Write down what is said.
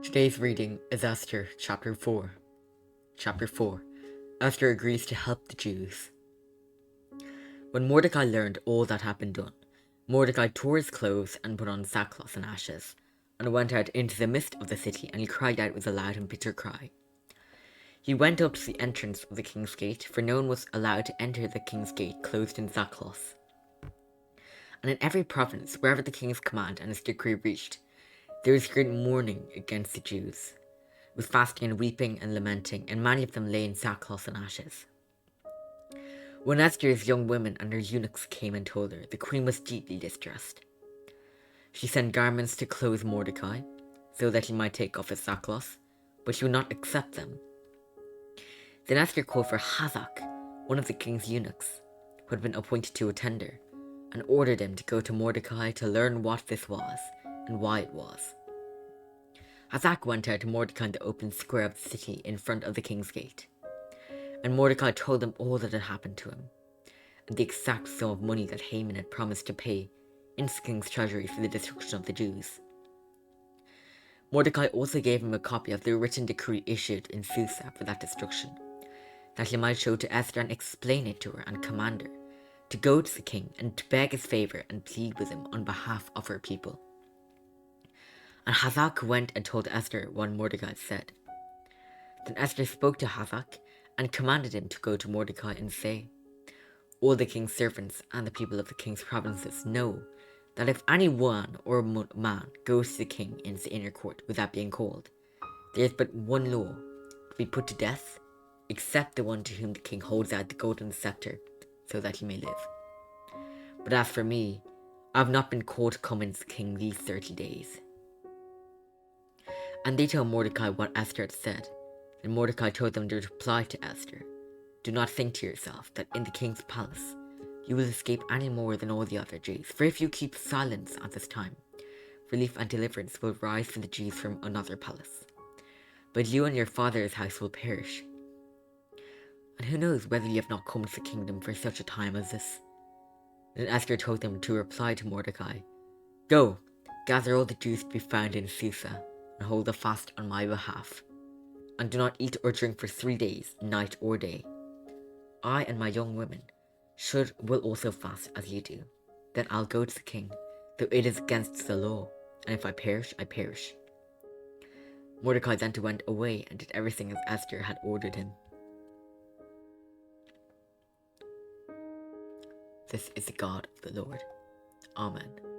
Today's reading is Esther chapter 4. Chapter 4. Esther agrees to help the Jews. When Mordecai learned all that had been done, Mordecai tore his clothes and put on sackcloth and ashes, and went out into the midst of the city, and he cried out with a loud and bitter cry. He went up to the entrance of the king's gate, for no one was allowed to enter the king's gate clothed in sackcloth. And in every province, wherever the king's command and his decree reached, there was great mourning against the Jews, with fasting and weeping and lamenting, and many of them lay in sackcloth and ashes. When Esther's young women and her eunuchs came and told her, the queen was deeply distressed. She sent garments to clothe Mordecai, so that he might take off his sackcloth, but she would not accept them. Then Esther called for Hazak, one of the king's eunuchs, who had been appointed to attend her, and ordered him to go to Mordecai to learn what this was, and why it was. Hazak went out to Mordecai in the open square of the city in front of the king's gate. And Mordecai told him all that had happened to him, and the exact sum of money that Haman had promised to pay into the king's treasury for the destruction of the Jews. Mordecai also gave him a copy of the written decree issued in Susa for that destruction, that he might show to Esther and explain it to her and command her to go to the king and to beg his favour and plead with him on behalf of her people. And Hazak went and told Esther what Mordecai said. Then Esther spoke to Hazak and commanded him to go to Mordecai and say, "All the king's servants and the people of the king's provinces know that if any one or man goes to the king in the inner court without being called, there is but one law, to be put to death, except the one to whom the king holds out the golden scepter, so that he may live. But as for me, I have not been called to come into the king these 30 days. And they told Mordecai what Esther had said, and Mordecai told them to reply to Esther, "Do not think to yourself that in the king's palace you will escape any more than all the other Jews, for if you keep silence at this time, relief and deliverance will rise for the Jews from another palace. But you and your father's house will perish. And who knows whether you have not come to the kingdom for such a time as this?" Then Esther told them to reply to Mordecai, "Go, gather all the Jews to be found in Susa, and hold a fast on my behalf. And do not eat or drink for 3 days, night or day. I and my young women will also fast as you do. Then I'll go to the king, though it is against the law, and if I perish, I perish." Mordecai then went away and did everything as Esther had ordered him. This is the God of the Lord. Amen.